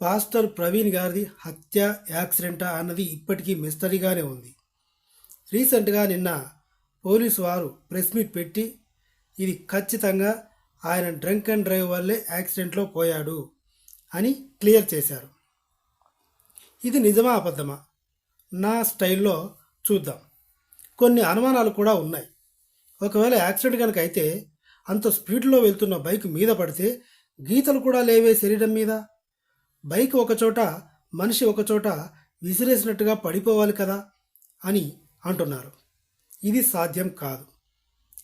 Pastor Praveen గారిది హత్య యాక్సిడెంటా అన్నది ఇప్పటికీ మిస్టరీగానే ఉంది. రీసెంట్గా నిన్న పోలీసు వారు ప్రెస్ మీట్ పెట్టి ఇది ఖచ్చితంగా ఆయన డ్రంక్ అండ్ డ్రైవ్ వల్లే యాక్సిడెంట్లో పోయాడు అని క్లియర్ చేశారు. ఇది నిజమా అబద్ధమా? నా స్టైల్లో చూద్దాం. కొన్ని అనుమానాలు కూడా ఉన్నాయి. ఒకవేళ యాక్సిడెంట్ కనుక అయితే అంత స్పీడ్లో వెళ్తున్న బైక్ మీద పడితే గీతలు కూడా లేవే శరీరం మీద. బైక్ ఒకచోట మనిషి ఒకచోట విసిరేసినట్టుగా పడిపోవాలి కదా అని అంటున్నారు. ఇది సాధ్యం కాదు.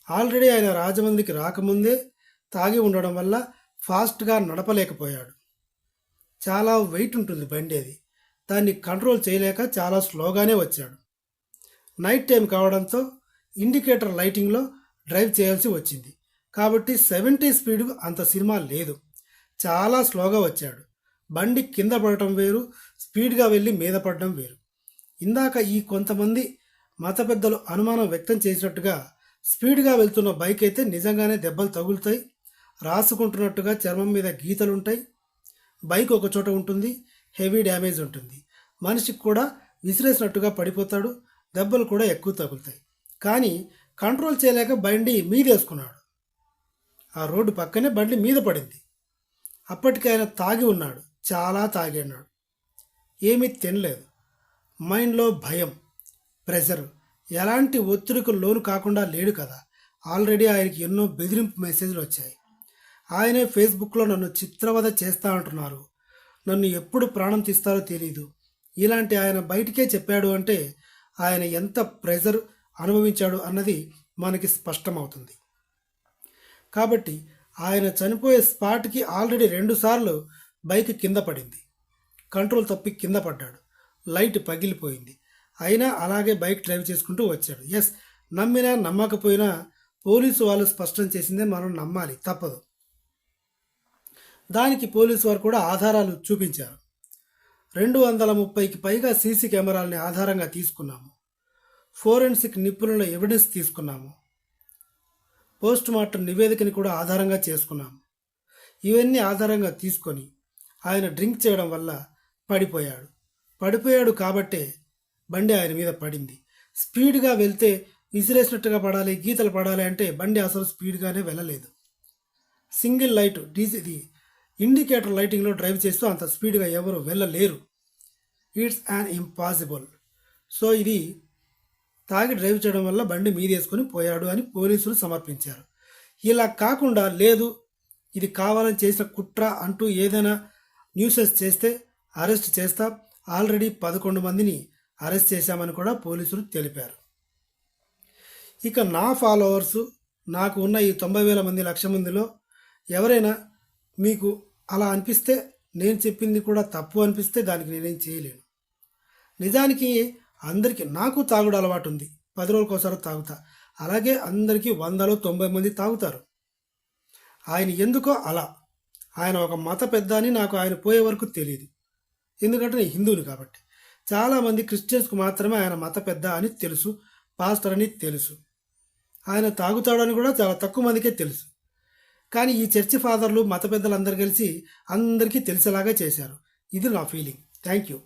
ఆల్రెడీ ఆయన రాజమండ్రికి రాకముందే తాగి ఉండడం వల్ల ఫాస్ట్గా నడపలేకపోయాడు. చాలా వెయిట్ ఉంటుంది బండి, అది దాన్ని కంట్రోల్ చేయలేక చాలా స్లోగానే వచ్చాడు. నైట్ టైం కావడంతో ఇండికేటర్ లైటింగ్లో డ్రైవ్ చేయాల్సి వచ్చింది. కాబట్టి 70 స్పీడ్ అంత సినిమా లేదు, చాలా స్లోగా వచ్చాడు. బండి కింద పడటం వేరు, స్పీడ్గా వెళ్ళి మీద పడడం వేరు. ఇందాక ఈ కొంతమంది మత పెద్దలు అనుమానం వ్యక్తం చేసినట్టుగా స్పీడ్గా వెళ్తున్న బైక్ అయితే నిజంగానే దెబ్బలు తగులుతాయి, రాసుకుంటున్నట్టుగా చర్మం మీద గీతలుంటాయి, బైక్ ఒక చోట ఉంటుంది, హెవీ డ్యామేజ్ ఉంటుంది, మనిషికి కూడా విసిరేసినట్టుగా పడిపోతాడు, దెబ్బలు కూడా ఎక్కువ తగులుతాయి. కానీ కంట్రోల్ చేయలేక బండి మీదేసుకున్నాడు. ఆ రోడ్డు పక్కనే బండి మీద పడింది. అప్పటికి ఆయన తాగి ఉన్నాడు, చాలా తాగి ఉన్నాడు, ఏమీ తినలేదు. మైండ్లో భయం, ప్రెషర్, ఎలాంటి ఒత్తిడికి లోను కాకుండా లేడు కదా. ఆల్రెడీ ఆయనకి ఎన్నో బెదిరింపు మెసేజ్లు వచ్చాయి. ఆయనే ఫేస్బుక్లో నన్ను చిత్రవద చేస్తా అంటున్నారు, నన్ను ఎప్పుడు ప్రాణం తీస్తారో తెలీదు, ఇలాంటి ఆయన బయటికే చెప్పాడు అంటే ఆయన ఎంత ప్రెషర్ అనుభవించాడు అన్నది మనకి స్పష్టమవుతుంది. కాబట్టి ఆయన చనిపోయే స్పాట్కి ఆల్రెడీ 2 సార్లు బైక్ కింద పడింది, కంట్రోల్ తప్పి కింద పడ్డాడు, లైట్ పగిలిపోయింది. అయినా అలాగే బైక్ డ్రైవ్ చేసుకుంటూ వచ్చాడు. ఎస్, నమ్మినా నమ్మకపోయినా పోలీసు వాళ్ళు స్పష్టం చేసిందే మనం నమ్మాలి, తప్పదు. దానికి పోలీసు వారు కూడా ఆధారాలు చూపించారు. 230కి పైగా సీసీ కెమెరాలని ఆధారంగా తీసుకున్నాము, ఫోరెన్సిక్ నిపుణుల ఎవిడెన్స్ తీసుకున్నాము, పోస్ట్ మార్టం నివేదికని కూడా ఆధారంగా చేసుకున్నాము. ఇవన్నీ ఆధారంగా తీసుకొని ఆయన డ్రింక్ చేయడం వల్ల పడిపోయాడు కాబట్టే బండి ఆయన మీద పడింది. స్పీడ్గా వెళ్తే విసిరేసినట్టుగా పడాలి, గీతలు పడాలి అంటే బండి అసలు స్పీడ్గానే వెళ్ళలేదు. సింగిల్ లైట్ ఇది ఇండికేటర్ లైటింగ్లో డ్రైవ్ చేస్తూ అంత స్పీడ్గా ఎవరు వెళ్ళలేరు. It's an impossible. సో ఇది తాగి డ్రైవ్ చేయడం వల్ల బండి మీదేసుకొని పోయాడు అని పోలీసులు సమర్పించారు. ఇలా కాకుండా లేదు ఇది కావాలని చేసిన కుట్ర అంటూ ఏదైనా న్యూసెస్ చేస్తే అరెస్ట్ చేస్తాం. ఆల్రెడీ 11 మందిని అరెస్ట్ చేశామని కూడా పోలీసులు తెలిపారు. ఇక నా ఫాలోవర్సు, నాకు ఉన్న ఈ 90,000 మంది, 1,00,000 మందిలో ఎవరైనా మీకు అలా అనిపిస్తే, నేను చెప్పింది కూడా తప్పు అనిపిస్తే దానికి నేనేం చేయలేను. నిజానికి అందరికీ, నాకు తాగుడు అలవాటు ఉంది, 10 రోజులకోసారి తాగుతా, అలాగే అందరికీ 100-90 మంది తాగుతారు. ఆయన ఎందుకో అలా, ఆయన ఒక మత పెద్ద అని నాకు ఆయన పోయే వరకు తెలియదు, ఎందుకంటే నేను హిందువుని కాబట్టి. చాలామంది క్రిస్టియన్స్కు మాత్రమే ఆయన మత పెద్ద అని తెలుసు, పాస్టర్ అని తెలుసు. ఆయన తాగుతాడని కూడా చాలా తక్కువ మందికే తెలుసు. కానీ ఈ చర్చి ఫాదర్లు, మత పెద్దలు అందరు కలిసి అందరికీ తెలిసేలాగా చేశారు. ఇది నా ఫీలింగ్. Thank you.